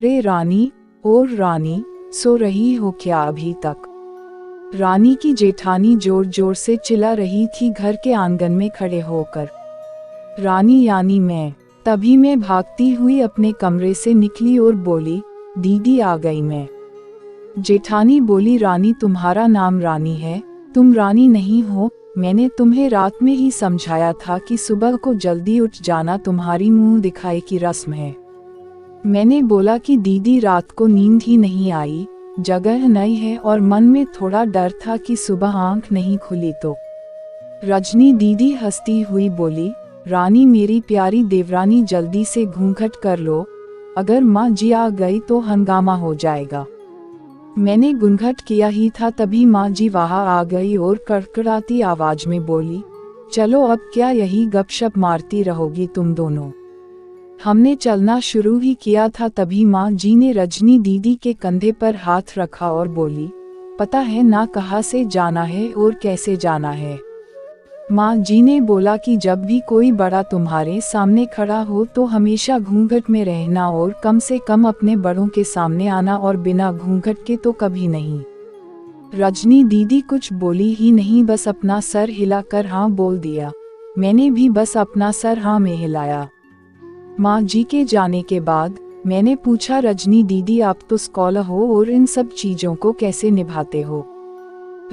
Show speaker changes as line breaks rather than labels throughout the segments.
रे रानी, और रानी, सो रही हो क्या अभी तक? रानी की जेठानी जोर जोर से चिल्ला रही थी घर के आंगन में खड़े होकर। रानी यानी मैं। तभी मैं भागती हुई अपने कमरे से निकली और बोली, दीदी आ गई मैं। जेठानी बोली, रानी तुम्हारा नाम रानी है, तुम रानी नहीं हो। मैंने तुम्हें रात में ही समझाया था कि सुबह को जल्दी उठ जाना तुम्हारी मुंह दिखाई की रस्म है। मैंने बोला कि दीदी रात को नींद ही नहीं आई, जगह नहीं है और मन में थोड़ा डर था कि सुबह आंख नहीं खुली तो। रजनी दीदी हंसती हुई बोली, रानी मेरी प्यारी देवरानी जल्दी से घूंघट कर लो, अगर माँ जी आ गई तो हंगामा हो जाएगा। मैंने घूंघट किया ही था तभी माँ जी वहाँ आ गई और कड़कड़ाती आवाज में बोली, चलो अब क्या यही गपशप मारती रहोगी तुम दोनों। हमने चलना शुरू ही किया था तभी माँ जी ने रजनी दीदी के कंधे पर हाथ रखा और बोली, पता है ना कहाँ से जाना है और कैसे जाना है। माँ जी ने बोला कि जब भी कोई बड़ा तुम्हारे सामने खड़ा हो तो हमेशा घूंघट में रहना और कम से कम अपने बड़ों के सामने आना और बिना घूंघट के तो कभी नहीं। रजनी दीदी कुछ बोली ही नहीं, बस अपना सर हिलाकर हाँ बोल दिया। मैंने भी बस अपना सर हाँ में हिलाया। माँ जी के जाने के बाद मैंने पूछा, रजनी दीदी आप तो स्कॉलर हो और इन सब चीजों को कैसे निभाते हो?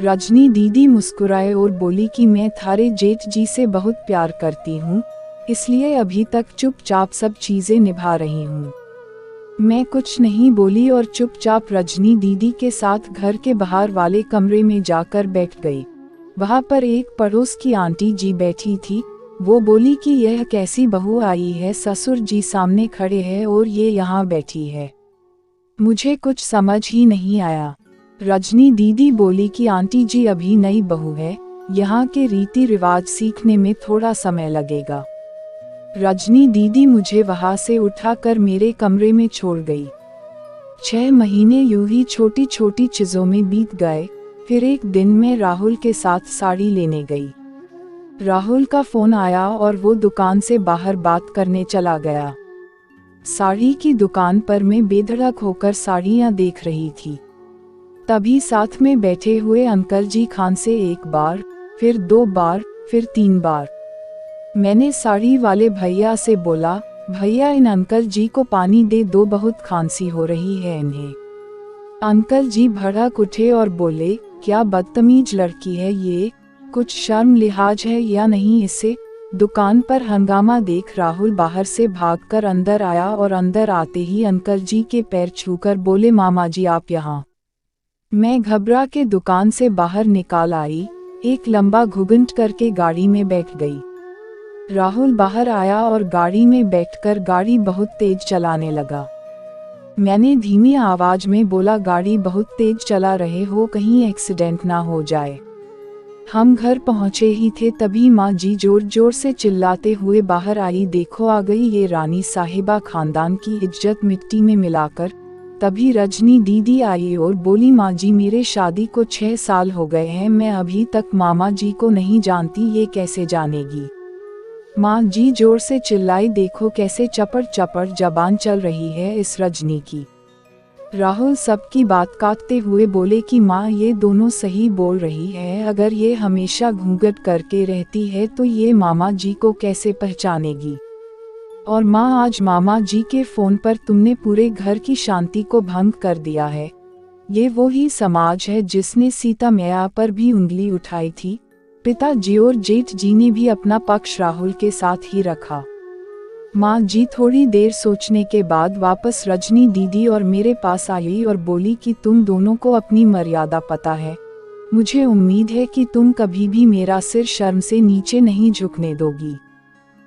रजनी दीदी मुस्कुराए और बोली कि मैं थारे जेठ जी से बहुत प्यार करती हूँ, इसलिए अभी तक चुपचाप सब चीजें निभा रही हूँ। मैं कुछ नहीं बोली और चुपचाप रजनी दीदी के साथ घर के बाहर वाले कमरे में जाकर बैठ गई। वहाँ पर एक पड़ोस की आंटी जी बैठी थी। वो बोली कि यह कैसी बहू आई है, ससुर जी सामने खड़े हैं और ये यहाँ बैठी है। मुझे कुछ समझ ही नहीं आया। रजनी दीदी बोली कि आंटी जी अभी नई बहू है, यहाँ के रीति रिवाज सीखने में थोड़ा समय लगेगा। रजनी दीदी मुझे वहाँ से उठाकर मेरे कमरे में छोड़ गई। 6 महीने यूं ही छोटी छोटी चीजों में बीत गए। फिर एक दिन मैं राहुल के साथ साड़ी लेने गई। राहुल का फोन आया और वो दुकान से बाहर बात करने चला गया। साड़ी की दुकान पर मैं बेधड़क होकर साड़ियाँ देख रही थी। तभी साथ में बैठे हुए अंकल जी खान से एक बार, फिर 2 बार, फिर 3 बार। मैंने साड़ी वाले भैया से बोला, भैया इन अंकल जी को पानी दे दो, बहुत खांसी हो रही है इन्हें। अंकल जी भड़क उठे और बोले, क्या बदतमीज लड़की है ये, कुछ शर्म लिहाज है या नहीं इसे। दुकान पर हंगामा देख राहुल बाहर से भागकर अंदर आया और अंदर आते ही अंकल जी के पैर छूकर बोले, मामा जी आप यहाँ। मैं घबरा के दुकान से बाहर निकाल आई, एक लंबा घुघुंट करके गाड़ी में बैठ गई। राहुल बाहर आया और गाड़ी में बैठकर गाड़ी बहुत तेज चलाने लगा। मैंने धीमी आवाज में बोला, गाड़ी बहुत तेज चला रहे हो, कहीं एक्सीडेंट ना हो जाए। हम घर पहुंचे ही थे तभी माँ जी जोर जोर से चिल्लाते हुए बाहर आई, देखो आ गई ये रानी साहिबा, खानदान की इज्जत मिट्टी में मिलाकर। तभी रजनी दीदी आई और बोली, माँ जी मेरे शादी को 6 साल हो गए हैं, मैं अभी तक मामा जी को नहीं जानती, ये कैसे जानेगी। माँ जी जोर से चिल्लाई, देखो कैसे चपड़ चपड़ जबान चल रही है इस रजनी की। राहुल सबकी बात काटते हुए बोले कि माँ ये दोनों सही बोल रही है, अगर ये हमेशा घूंघट करके रहती है तो ये मामा जी को कैसे पहचानेगी। और माँ आज मामा जी के फोन पर तुमने पूरे घर की शांति को भंग कर दिया है। ये वो ही समाज है जिसने सीता मैया पर भी उंगली उठाई थी। पिताजी और जेठ जी ने भी अपना पक्ष राहुल के साथ ही रखा। माँ जी थोड़ी देर सोचने के बाद वापस रजनी दीदी और मेरे पास आई और बोली कि तुम दोनों को अपनी मर्यादा पता है, मुझे उम्मीद है कि तुम कभी भी मेरा सिर शर्म से नीचे नहीं झुकने दोगी।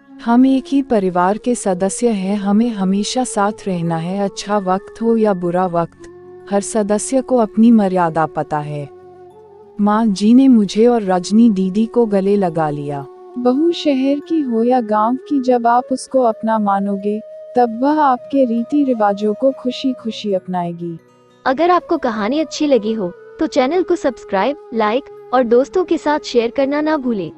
हम एक ही परिवार के सदस्य हैं, हमें हमेशा साथ रहना है, अच्छा वक्त हो या बुरा वक्त, हर सदस्य को अपनी मर्यादा पता है। माँ जी ने मुझे और रजनी दीदी को गले लगा लिया। बहू शहर की हो या गांव की, जब आप उसको अपना मानोगे तब वह आपके रीति रिवाजों को खुशी खुशी अपनाएगी।
अगर आपको कहानी अच्छी लगी हो तो चैनल को सब्सक्राइब, लाइक और दोस्तों के साथ शेयर करना ना भूलें।